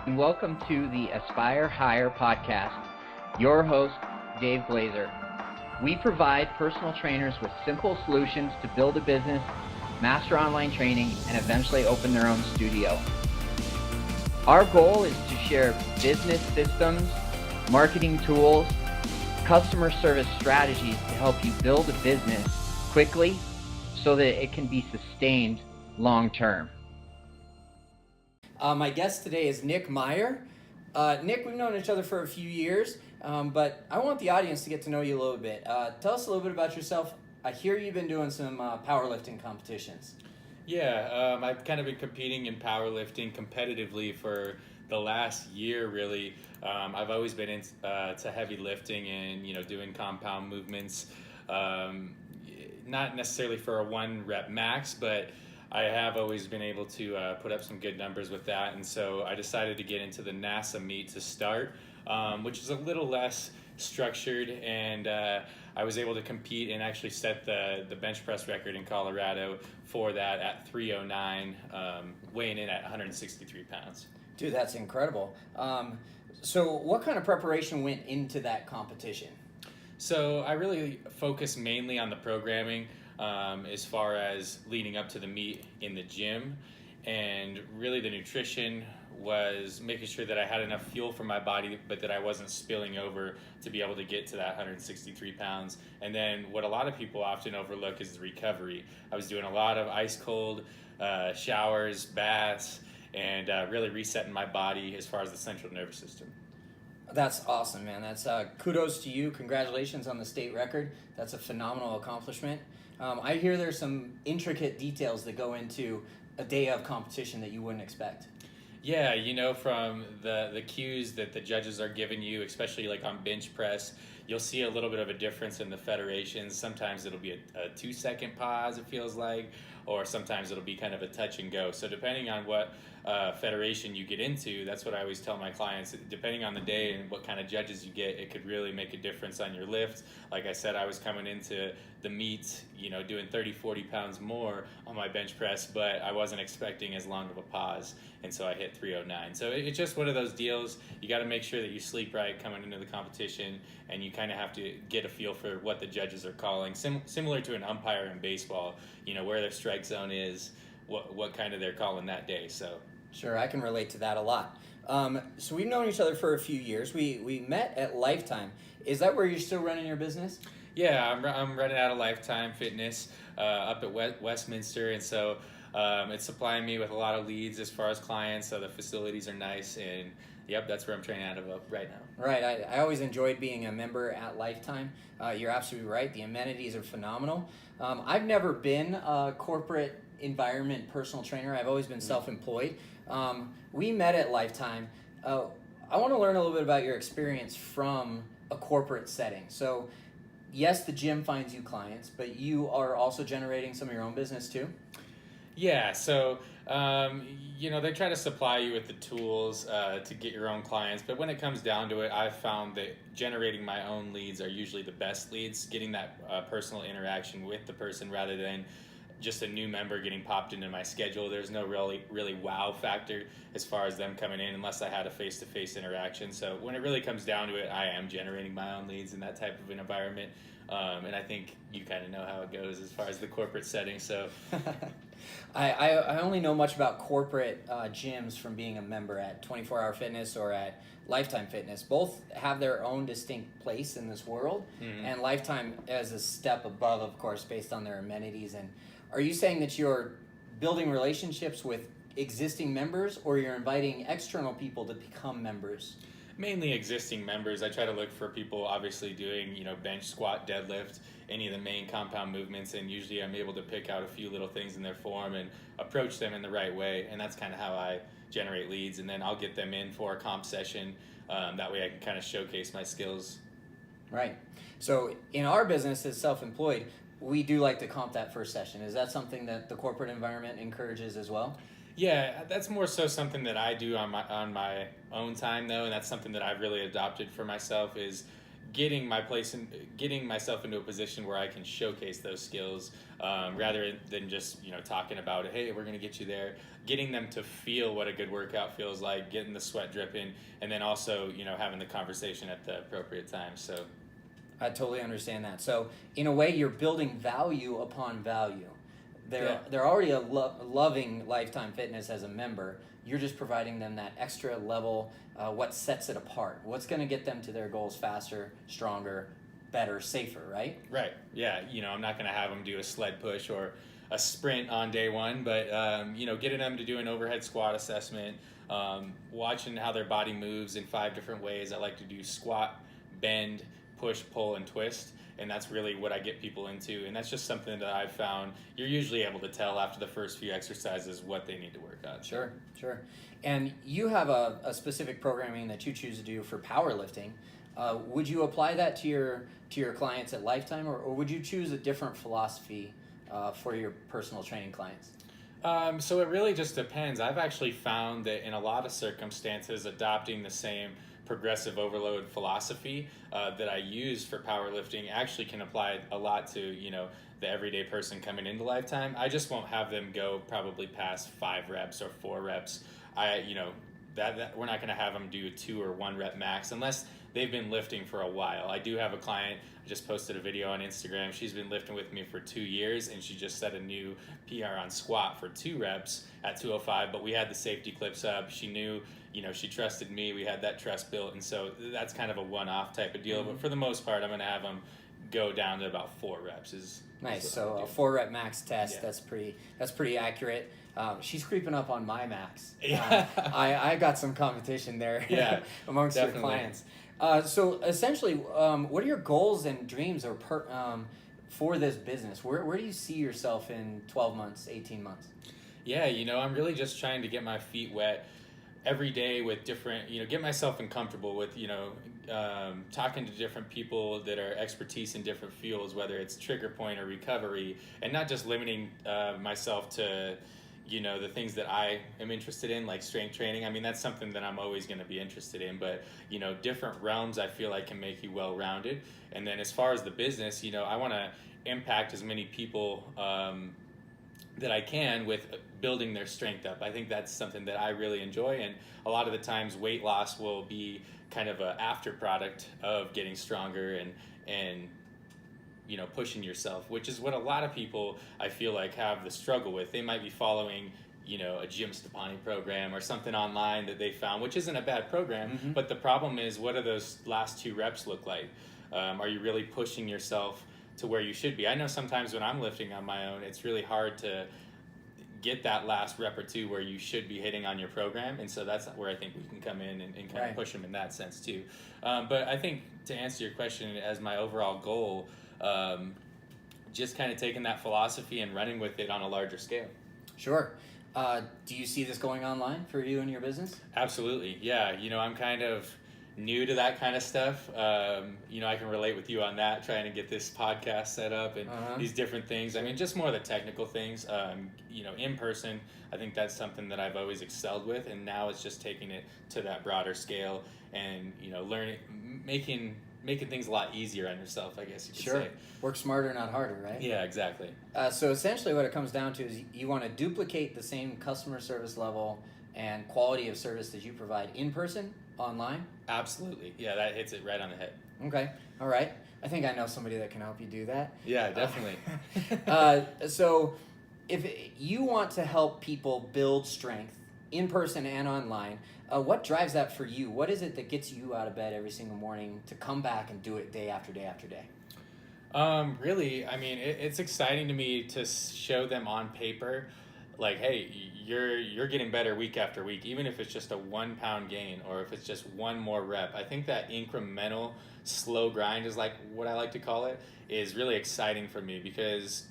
and welcome to the Aspire Higher podcast. Your host, Dave Glaser. We provide personal trainers with simple solutions to build a business, master online training, and eventually open their own studio. Our goal is to share business systems, marketing tools, customer service strategies to help you build a business quickly so that it can be sustained long term. My guest today is Nick Meyer. Nick, we've known each other for a few years, but I want the audience to get to know you a little bit. Tell us a little bit about yourself. I hear you've been doing some powerlifting competitions. Yeah, I've kind of been competing in powerlifting competitively for the last year, really. I've always been into heavy lifting and, doing compound movements, not necessarily for a 1 rep max, but I have always been able to put up some good numbers with that, and so I decided to get into the Nasm meet to start, which is a little less structured, and I was able to compete and actually set the bench press record in Colorado for that at 309, weighing in at 163 pounds. Dude, that's incredible. So what kind of preparation went into that competition? So I really focus mainly on the programming as far as leading up to the meet in the gym, and really the nutrition was making sure that I had enough fuel for my body, but that I wasn't spilling over to be able to get to that 163 pounds. And then what a lot of people often overlook is the recovery. I was doing a lot of ice cold showers, baths, and really resetting my body as far as the central nervous system. That's awesome, man. That's kudos to you. Congratulations on the state record. That's a phenomenal accomplishment. I hear there's some intricate details that go into a day of competition that you wouldn't expect. Yeah, from the cues that the judges are giving you, especially like on bench press, you'll see a little bit of a difference in the federations. Sometimes it'll be a 2-second pause, it feels like, or sometimes it'll be kind of a touch and go. So depending on what federation you get into, that's what I always tell my clients. Depending on the day and what kind of judges you get, it could really make a difference on your lift. Like I said, I was coming into the meet, doing 30, 40 pounds more on my bench press, but I wasn't expecting as long of a pause, and so I hit 309. So it's just one of those deals. You got to make sure that you sleep right coming into the competition, and you kind of have to get a feel for what the judges are calling, similar to an umpire in baseball, where their strike zone is, what kind of they're calling that day. So sure, I can relate to that a lot. So we've known each other for a few years. We met at Lifetime. Is that where you're still running your business? Yeah, I'm running out of Lifetime Fitness up at Westminster, and so it's supplying me with a lot of leads as far as clients. So the facilities are nice, and yep, that's where I'm training out of right now. Right. I always enjoyed being a member at Lifetime. You're absolutely right. The amenities are phenomenal. I've never been a corporate environment personal trainer. I've always been self-employed. We met at Lifetime. I want to learn a little bit about your experience from a corporate setting. So yes, the gym finds you clients, but you are also generating some of your own business too? Yeah, so, they try to supply you with the tools to get your own clients, but when it comes down to it, I've found that generating my own leads are usually the best leads, getting that personal interaction with the person rather than just a new member getting popped into my schedule. There's no really wow factor as far as them coming in unless I had a face-to-face interaction. So when it really comes down to it, I am generating my own leads in that type of an environment. And I think you kind of know how it goes as far as the corporate setting. So I only know much about corporate gyms from being a member at 24 Hour Fitness or at Lifetime Fitness. Both have their own distinct place in this world, and Lifetime is a step above, of course, based on their amenities. And are you saying that you're building relationships with existing members, or you're inviting external people to become members? Mainly existing members. I try to look for people obviously doing, bench, squat, deadlift, any of the main compound movements, and usually I'm able to pick out a few little things in their form and approach them in the right way, and that's kind of how I generate leads, and then I'll get them in for a comp session. That way I can kind of showcase my skills. Right. So in our business as self-employed, we do like to comp that first session. Is that something that the corporate environment encourages as well? Yeah, that's more so something that I do on my own time, though, and that's something that I've really adopted for myself is getting myself into a position where I can showcase those skills, rather than just talking about it. Hey, we're going to get you there. Getting them to feel what a good workout feels like, getting the sweat dripping, and then also having the conversation at the appropriate time. So I totally understand that. So in a way, you're building value upon value. They're already loving Lifetime Fitness as a member. You're just providing them that extra level, what sets it apart, what's going to get them to their goals faster, stronger, better, safer, right? Right. Yeah. I'm not going to have them do a sled push or a sprint on day one, but getting them to do an overhead squat assessment, watching how their body moves in 5 different ways. I like to do squat, bend, push, pull, and twist. And that's really what I get people into. And that's just something that I've found you're usually able to tell after the first few exercises what they need to work on. Sure. And you have a specific programming that you choose to do for powerlifting. Would you apply that to your clients at Lifetime, or would you choose a different philosophy for your personal training clients? So it really just depends. I've actually found that in a lot of circumstances, adopting the same progressive overload philosophy that I use for powerlifting actually can apply a lot to the everyday person coming into Lifetime. I just won't have them go probably past 5 reps or 4 reps. That we're not going to have them do a 2 or 1 rep max unless they've been lifting for a while. I do have a client, I just posted a video on Instagram. She's been lifting with me for 2 years, and she just set a new PR on squat for 2 reps at 205, but we had the safety clips up. She knew, she trusted me. We had that trust built, and so that's kind of a one-off type of deal. Mm-hmm. But for the most part, I'm going to have them go down to about 4 reps. Nice. So a 4 rep max test. Yeah. That's pretty accurate. She's creeping up on my max. Yeah. I got some competition there. Yeah, amongst definitely. Your clients. So essentially, what are your goals and dreams for this business? Where do you see yourself in 12 months, 18 months? Yeah, I'm really just trying to get my feet wet every day with different, get myself comfortable with, talking to different people that are expertise in different fields, whether it's trigger point or recovery, and not just limiting myself to the things that I am interested in, like strength training. I mean, that's something that I'm always going to be interested in, but, different realms I feel like can make you well-rounded. And then as far as the business, I want to impact as many people that I can with building their strength up. I think that's something that I really enjoy, and a lot of the times weight loss will be kind of an after product of getting stronger and pushing yourself, which is what a lot of people I feel like have the struggle with. They might be following a Jim Stepani program or something online that they found, which isn't a bad program, mm-hmm. but the problem is, what do those last 2 reps look like? Are you really pushing yourself to where you should be? I know sometimes when I'm lifting on my own, it's really hard to get that last rep or 2 where you should be hitting on your program, and so that's where I think we can come in and kind right. of push them in that sense too. But I think to answer your question, as my overall goal, just kind of taking that philosophy and running with it on a larger scale. Sure. Do you see this going online for you and your business? Absolutely. Yeah. I'm kind of new to that kind of stuff. I can relate with you on that, trying to get this podcast set up and these different things. I mean, just more of the technical things, in person. I think that's something that I've always excelled with. And now it's just taking it to that broader scale and, learning, making things a lot easier on yourself, I guess you could say. Work smarter, not harder, right? Yeah, exactly. So essentially what it comes down to is you want to duplicate the same customer service level and quality of service that you provide in person, online? Absolutely. Yeah, that hits it right on the head. Okay. All right. I think I know somebody that can help you do that. Yeah, definitely. So if you want to help people build strength in person and online, what drives that for you? What is it that gets you out of bed every single morning to come back and do it day after day after day? Really, I mean, it's exciting to me to show them on paper, like, hey, you're getting better week after week, even if it's just a 1 pound gain or if it's just 1 more rep. I think that incremental slow grind is like what I like to call it, is really exciting for me because,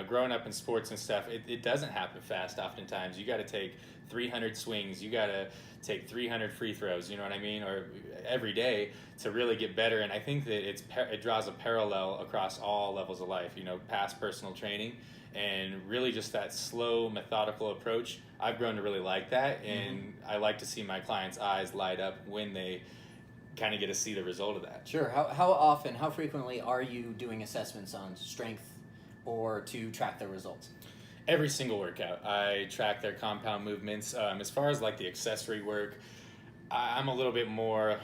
growing up in sports and stuff, it doesn't happen fast oftentimes. You got to take 300 swings, you got to take 300 free throws, you know what I mean, or every day to really get better. And I think that it draws a parallel across all levels of life, past personal training, and really just that slow, methodical approach. I've grown to really like that, and I like to see my clients' eyes light up when they kind of get to see the result of that. Sure. How frequently are you doing assessments on strength or to track the results? Every single workout, I track their compound movements. As far as like the accessory work, I'm a little bit more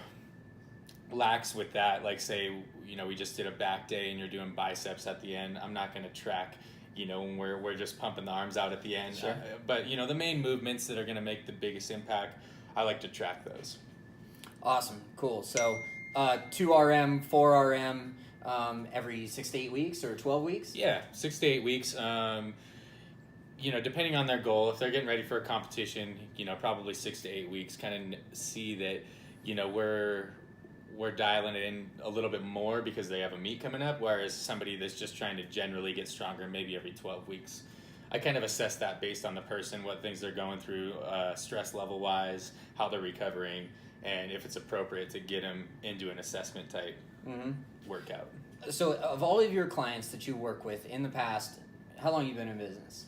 lax with that. Like say, we just did a back day and you're doing biceps at the end. I'm not going to track, when we're just pumping the arms out at the end. Sure. But the main movements that are going to make the biggest impact, I like to track those. Awesome. Cool. So 2 RM, 4 RM every 6 to 8 weeks or 12 weeks? Yeah, 6 to 8 weeks. Depending on their goal, if they're getting ready for a competition, probably 6 to 8 weeks, kind of see that, we're dialing it in a little bit more because they have a meet coming up, whereas somebody that's just trying to generally get stronger, maybe every 12 weeks. I kind of assess that based on the person, what things they're going through, stress level wise, how they're recovering, and if it's appropriate to get them into an assessment type workout. So of all of your clients that you work with in the past, how long have you been in business?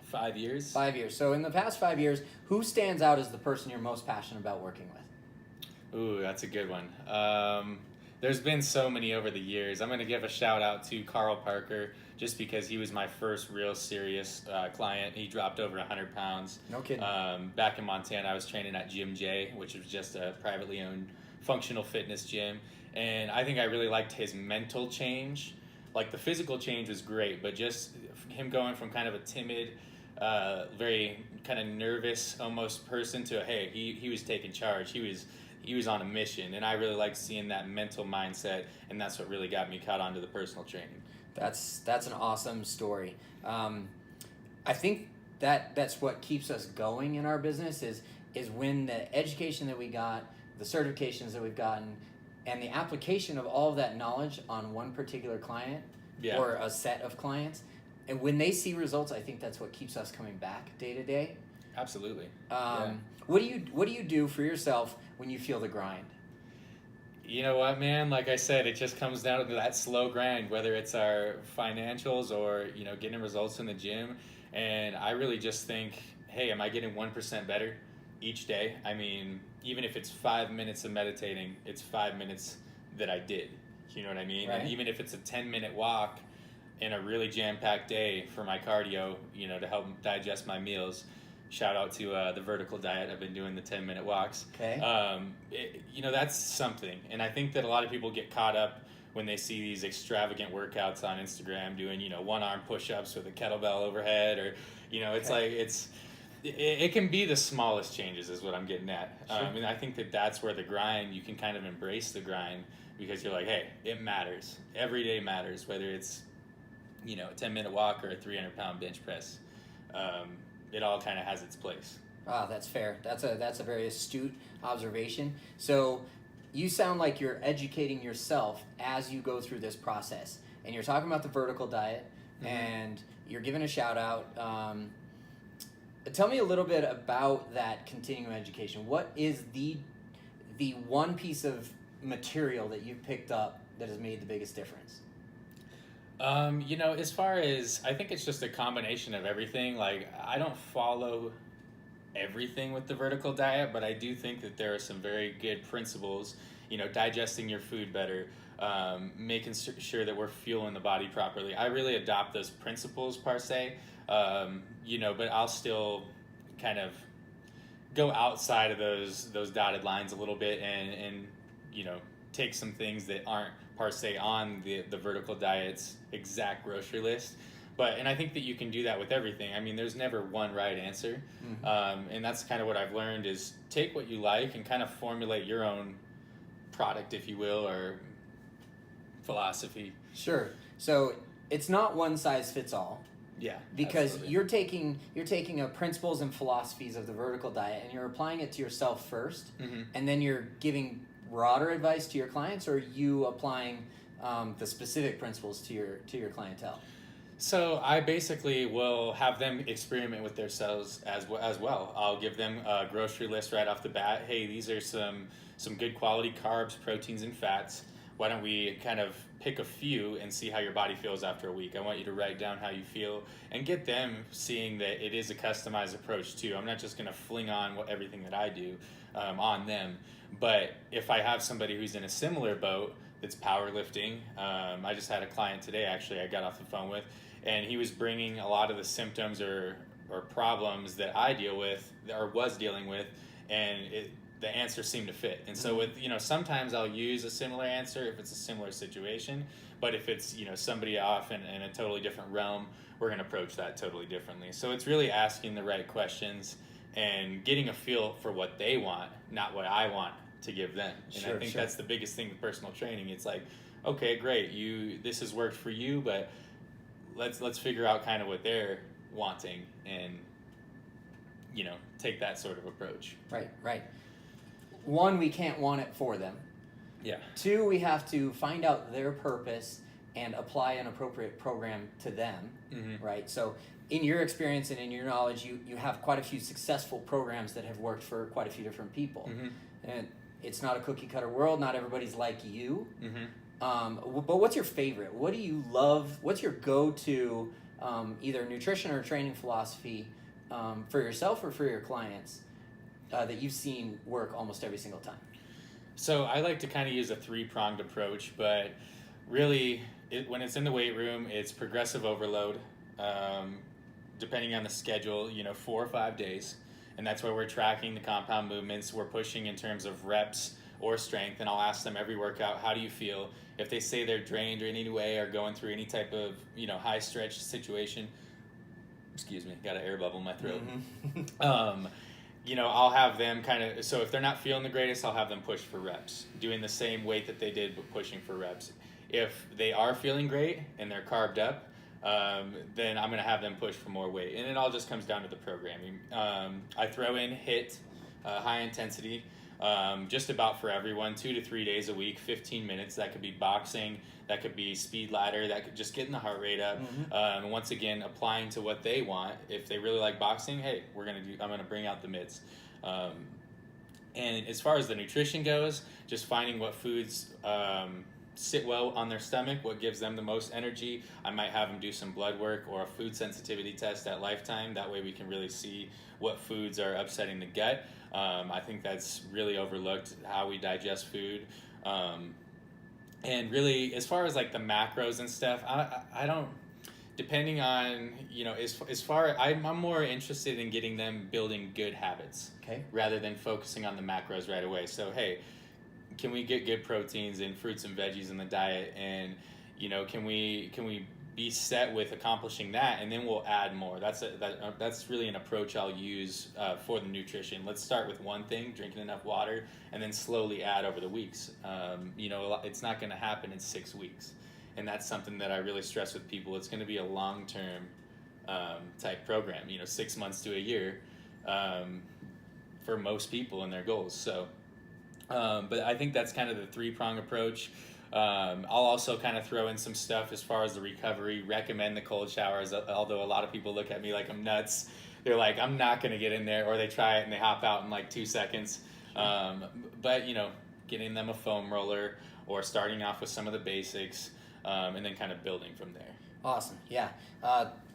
5 years. 5 years. So in the past 5 years, who stands out as the person you're most passionate about working with? Ooh, that's a good one. There's been so many over the years. I'm going to give a shout out to Carl Parker just because he was my first real serious client. He dropped over 100 pounds. No kidding. Back in Montana, I was training at Gym J, which was just a privately owned functional fitness gym. And I think I really liked his mental change. Like the physical change was great, but just him going from kind of a timid, very kind of nervous almost person to, hey, he was taking charge. He was on a mission, and I really liked seeing that mental mindset, and that's what really got me caught onto the personal training. That's an awesome story. I think that's what keeps us going in our business is when the education that we got, the certifications that we've gotten, and the application of all of that knowledge on one particular client or a set of clients, and when they see results, I think that's what keeps us coming back day to day. Absolutely. What do you do for yourself when you feel the grind? You know what, man? Like I said, it just comes down to that slow grind, whether it's our financials or, getting results in the gym. And I really just think, hey, am I getting 1% better each day? I mean, even if it's 5 minutes of meditating, it's 5 minutes that I did. You know what I mean? Right. And even if it's a 10-minute walk in a really jam-packed day for my cardio, to help digest my meals. Shout out to the vertical diet. I've been doing the 10-minute walks. Okay. That's something. And I think that a lot of people get caught up when they see these extravagant workouts on Instagram doing, one-arm push-ups with a kettlebell overhead or, it's Okay. like it can be the smallest changes is what I'm getting at. Sure. And I think that's where the grind, you can kind of embrace the grind because you're like, hey, it matters. Every day matters, whether it's, a 10-minute walk or a 300-pound bench press. It all kind of has its place. Ah, that's fair. That's a very astute observation. So you sound like you're educating yourself as you go through this process. And you're talking about the vertical diet, and you're giving a shout out. Tell me a little bit about that continuing education. What is the one piece of material that you've picked up that has made the biggest difference? As far as, I think it's just a combination of everything. Like, I don't follow everything with the vertical diet, but I do think that there are some very good principles, digesting your food better, making sure that we're fueling the body properly. I really adopt those principles per se, but I'll still kind of go outside of those dotted lines a little bit and take some things that aren't per se on the vertical diet's exact grocery list. And I think that you can do that with everything. I mean, there's never one right answer. And that's kind of what I've learned is take what you like and kind of formulate your own product, if you will, or philosophy. Sure. So it's not one size fits all. Yeah. Because absolutely. you're taking principles and philosophies of the vertical diet and you're applying it to yourself first, and then you're giving broader advice to your clients, or are you applying the specific principles to your clientele? So I basically will have them experiment with themselves as well. I'll give them a grocery list right off the bat. Hey, these are some good quality carbs, proteins, and fats. why don't we kind of pick a few and see how your body feels after a week. I want you to write down how you feel and get them seeing that it is a customized approach too. I'm not just going to fling on everything that I do on them. But if I have somebody who's in a similar boat that's powerlifting, I just had a client today actually I got off the phone with, and he was bringing a lot of the symptoms or problems that I deal with or was dealing with, and the answer seemed to fit. And so with, sometimes I'll use a similar answer if it's a similar situation, but if it's, somebody off in a totally different realm, we're going to approach that totally differently. So it's really asking the right questions and getting a feel for what they want, not what I want to give them. And I think that's the biggest thing with personal training. It's like, okay, great, this has worked for you, but let's figure out kind of what they're wanting and, take that sort of approach. Right. One, we can't want it for them. Yeah. Two, we have to find out their purpose and apply an appropriate program to them, right? So in your experience and in your knowledge, you have quite a few successful programs that have worked for quite a few different people. And it's not a cookie cutter world. Not everybody's like you. But what's your favorite? What do you love? What's your go-to either nutrition or training philosophy for yourself or for your clients that you've seen work almost every single time? So I like to kind of use a three-pronged approach, but really when it's in the weight room, it's progressive overload, depending on the schedule, 4 or 5 days. And that's where we're tracking the compound movements. We're pushing in terms of reps or strength, and I'll ask them every workout, how do you feel? If they say they're drained or in any way or going through any type of, high stretch situation, excuse me, got an air bubble in my throat. I'll have them so if they're not feeling the greatest, I'll have them push for reps, doing the same weight that they did, but pushing for reps. If they are feeling great and they're carved up, then I'm going to have them push for more weight. And it all just comes down to the programming. I throw in HIIT, high intensity, just about for everyone, 2 to 3 days a week, 15 minutes. That could be boxing, that could be speed ladder, that could just getting the heart rate up. And once again, applying to what they want. If they really like boxing, hey, I'm going to bring out the mitts. And as far as the nutrition goes, just finding what foods sit well on their stomach, what gives them the most energy. I might have them do some blood work or a food sensitivity test at Lifetime. That way we can really see what foods are upsetting the gut. I think that's really overlooked, how we digest food. And really, as far as like the macros and stuff, I don't, depending on, I'm more interested in getting them building good habits, rather than focusing on the macros right away. So, hey, can we get good proteins and fruits and veggies in the diet? And, can we be set with accomplishing that, and then we'll add more. That's really an approach I'll use for the nutrition. Let's start with one thing, drinking enough water, and then slowly add over the weeks. It's not going to happen in 6 weeks, and that's something that I really stress with people. It's going to be a long-term type program, 6 months to a year for most people and their goals. So, but I think that's kind of the three-prong approach. I'll also kind of throw in some stuff as far as the recovery, recommend the cold showers, although a lot of people look at me like I'm nuts. They're like, I'm not going to get in there, or they try it and they hop out in like 2 seconds. But, getting them a foam roller or starting off with some of the basics and then kind of building from there. Awesome. Yeah.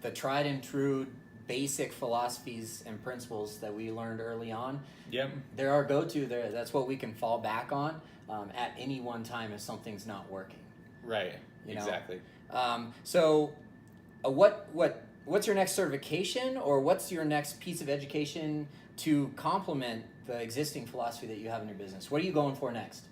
The tried and true basic philosophies and principles that we learned early on. Yep. They're our go-to. That's what we can fall back on at any one time if something's not working. Right. Exactly. So what's your next certification, or what's your next piece of education to complement the existing philosophy that you have in your business? What are you going for next?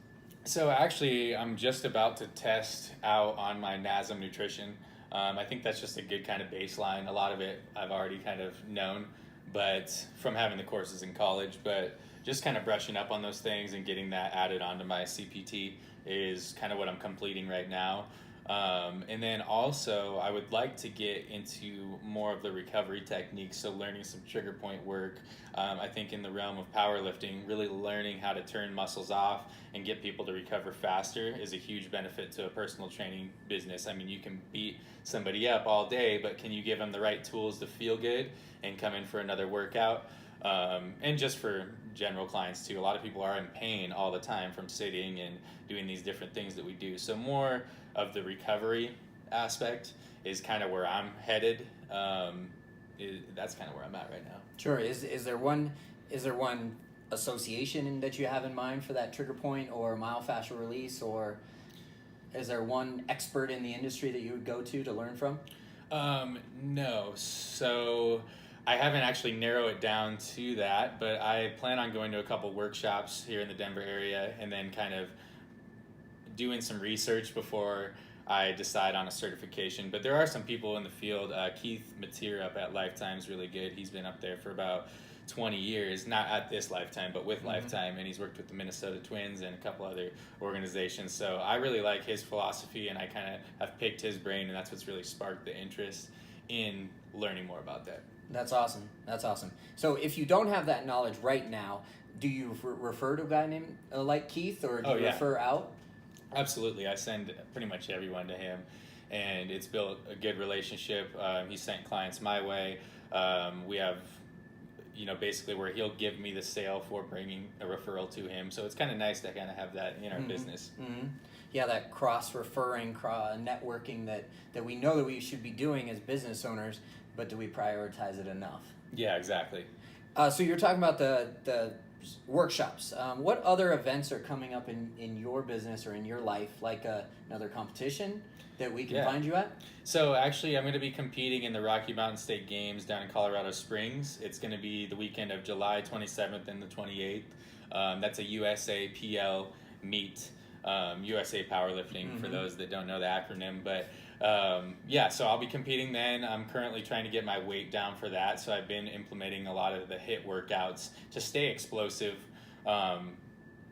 So actually, I'm just about to test out on my Nasm Nutrition. I think that's just a good kind of baseline. A lot of it I've already kind of known, but from having the courses in college, but just kind of brushing up on those things and getting that added onto my CPT is kind of what I'm completing right now. And then also I would like to get into more of the recovery techniques, so learning some trigger point work. I think in the realm of powerlifting, really learning how to turn muscles off and get people to recover faster is a huge benefit to a personal training business. I mean, you can beat somebody up all day, but can you give them the right tools to feel good and come in for another workout? And just for general clients too, a lot of people are in pain all the time from sitting and doing these different things that we do. So more of the recovery aspect is kind of where I'm headed. That's kind of where I'm at right now. Sure. Is there one association that you have in mind for that trigger point or myofascial release, or is there one expert in the industry that you would go to learn from? No. So I haven't actually narrowed it down to that, but I plan on going to a couple workshops here in the Denver area and then kind of doing some research before I decide on a certification. But there are some people in the field. Keith Mateer up at Lifetime is really good. He's been up there for about 20 years, not at this Lifetime, but with Lifetime, and he's worked with the Minnesota Twins and a couple other organizations. So I really like his philosophy, and I kind of have picked his brain, and that's what's really sparked the interest in learning more about that. That's awesome. That's awesome. So if you don't have that knowledge right now, do you refer to a guy named like Keith, or do you refer out? Absolutely. I send pretty much everyone to him, and it's built a good relationship. He sent clients my way. We have, basically where he'll give me the sale for bringing a referral to him. So it's kind of nice to kind of have that in our business. Mm-hmm. Yeah, that cross-referring, networking that we know that we should be doing as business owners, but do we prioritize it enough? Yeah, exactly. So you're talking about the workshops. What other events are coming up in your business or in your life, like another competition that we can find you at? So actually, I'm going to be competing in the Rocky Mountain State Games down in Colorado Springs. It's going to be the weekend of July 27th and the 28th. That's a USA PL meet, USA Powerlifting, for those that don't know the acronym. But so I'll be competing then. I'm currently trying to get my weight down for that, so I've been implementing a lot of the HIIT workouts to stay explosive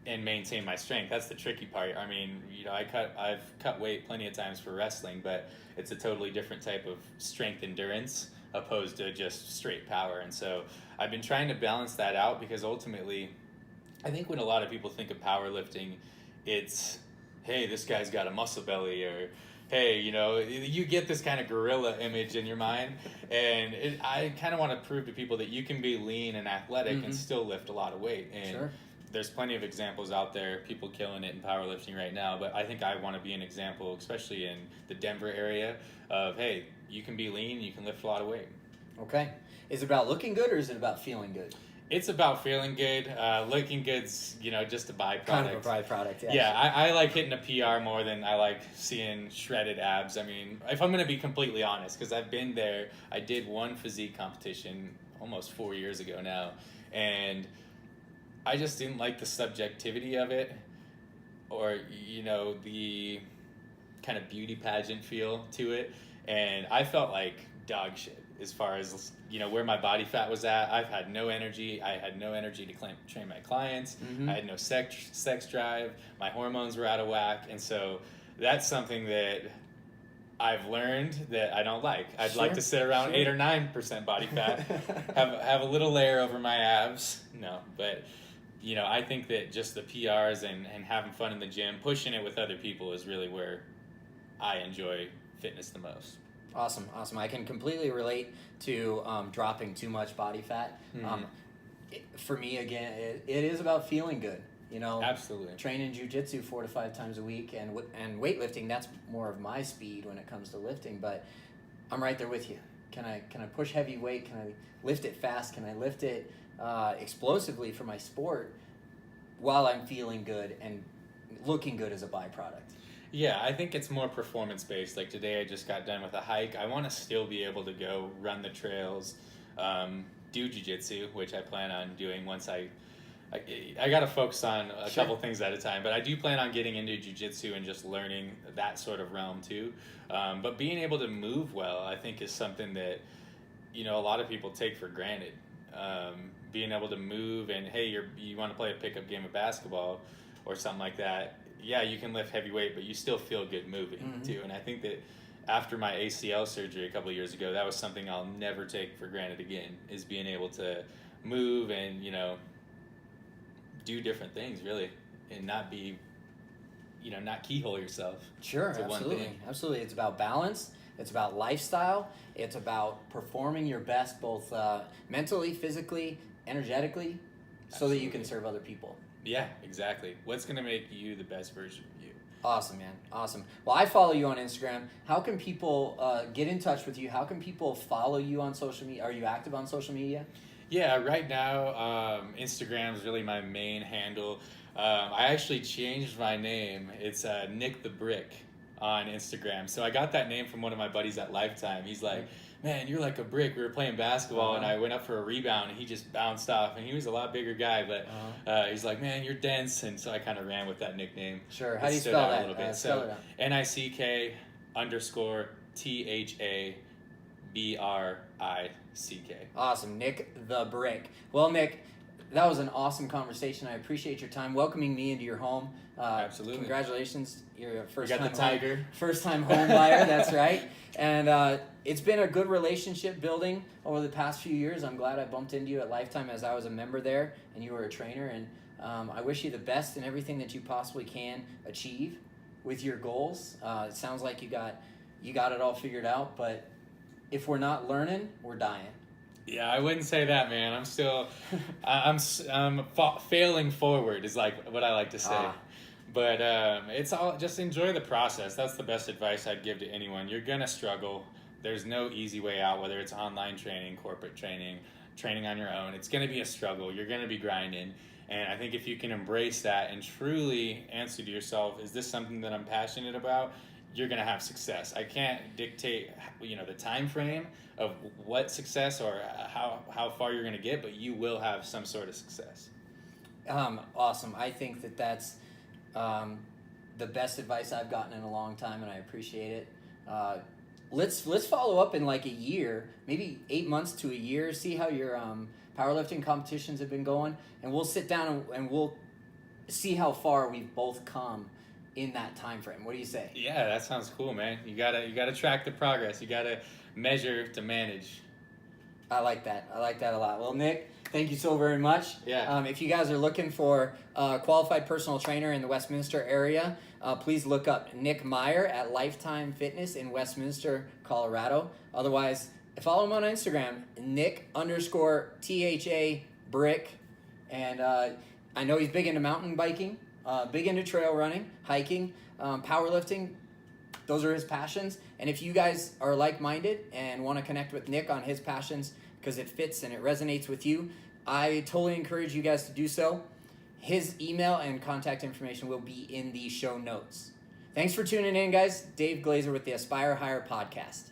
and maintain my strength. That's the tricky part. I mean, I've cut weight plenty of times for wrestling, but it's a totally different type of strength endurance opposed to just straight power. And so I've been trying to balance that out, because ultimately, I think when a lot of people think of powerlifting, it's, hey, this guy's got a muscle belly, or hey, you get this kind of gorilla image in your mind. And I kind of want to prove to people that you can be lean and athletic and still lift a lot of weight. And there's plenty of examples out there, people killing it in powerlifting right now, but I think I want to be an example, especially in the Denver area, of, hey, you can be lean, you can lift a lot of weight. Okay. Is it about looking good, or is it about feeling good? It's about feeling good. Looking good's, just a byproduct. Kind of a byproduct, yeah. Yeah, I like hitting a PR more than I like seeing shredded abs. I mean, if I'm going to be completely honest, because I've been there, I did one physique competition almost 4 years ago now, and I just didn't like the subjectivity of it, or, the kind of beauty pageant feel to it, and I felt like dog shit as far as, where my body fat was at. I've had no energy. I had no energy to train my clients. I had no sex drive. My hormones were out of whack, and so that's something that I've learned that I don't like. I'd like to sit around 8 or 9% body fat, have a little layer over my abs. No, but I think that just the PRs and having fun in the gym, pushing it with other people, is really where I enjoy fitness the most. Awesome. I can completely relate to dropping too much body fat. For me, again, it is about feeling good. Absolutely. Training jiu-jitsu 4 to 5 times a week, and weightlifting, that's more of my speed when it comes to lifting. But I'm right there with you. Can I push heavy weight? Can I lift it fast? Can I lift it explosively for my sport while I'm feeling good and looking good as a byproduct? Yeah, I think it's more performance-based. Like today I just got done with a hike. I want to still be able to go run the trails, do jiu-jitsu, which I plan on doing once I got to focus on a couple things at a time. But I do plan on getting into jiu-jitsu and just learning that sort of realm too. But being able to move well, I think, is something that, a lot of people take for granted. Being able to move, and hey, you want to play a pickup game of basketball or something like that. Yeah, you can lift heavy weight, but you still feel good moving too. And I think that after my ACL surgery a couple of years ago, that was something I'll never take for granted again, is being able to move and, do different things really, and not be, not keyhole yourself. Sure, absolutely. It's about balance. It's about lifestyle. It's about performing your best, both mentally, physically, energetically so that you can serve other people. Yeah, exactly. What's going to make you the best version of you? Awesome, man. Awesome. Well, I follow you on Instagram. How can people get in touch with you? How can people follow you on social media? Are you active on social media? Yeah, right now, Instagram is really my main handle. I actually changed my name. It's Nick the Brick on Instagram. So I got that name from one of my buddies at Lifetime. He's like, man, you're like a brick. We were playing basketball, and I went up for a rebound, and he just bounced off. And he was a lot bigger guy, but he's like, man, you're dense. And so I kind of ran with that nickname. Sure. How do you spell that? A little bit. Spell so NICK_THABRICK. Awesome. Nick the Brick. Well, Nick, that was an awesome conversation. I appreciate your time welcoming me into your home. Absolutely. Congratulations. You're a first time home buyer. That's right. And it's been a good relationship building over the past few years. I'm glad I bumped into you at Lifetime as I was a member there and you were a trainer. And I wish you the best in everything that you possibly can achieve with your goals. It sounds like you got it all figured out, but if we're not learning, we're dying. Yeah, I wouldn't say that, man. I'm still, failing forward is like what I like to say. But it's all, just enjoy the process. That's the best advice I'd give to anyone. You're gonna struggle. There's no easy way out, whether it's online training, corporate training, training on your own. It's gonna be a struggle. You're gonna be grinding. And I think if you can embrace that and truly answer to yourself, is this something that I'm passionate about? You're gonna have success. I can't dictate, the time frame of what success or how far you're gonna get, but you will have some sort of success. Awesome. I think that's the best advice I've gotten in a long time, and I appreciate it. Let's follow up in like a year, maybe 8 months to a year, see how your powerlifting competitions have been going, and we'll sit down and we'll see how far we've both come in that time frame. What do you say? Yeah, that sounds cool, man. You gotta track the progress. You gotta measure to manage. I like that a lot. Well, Nick, thank you so very much. Yeah. If you guys are looking for a qualified personal trainer in the Westminster area, please look up Nick Meyer at Lifetime Fitness in Westminster, Colorado. Otherwise, follow him on Instagram, Nick_THA Brick. And I know he's big into mountain biking, big into trail running, hiking, powerlifting. Those are his passions. And if you guys are like-minded and want to connect with Nick on his passions because it fits and it resonates with you, I totally encourage you guys to do so. His email and contact information will be in the show notes. Thanks for tuning in, guys. Dave Glaser with the Aspire Higher podcast.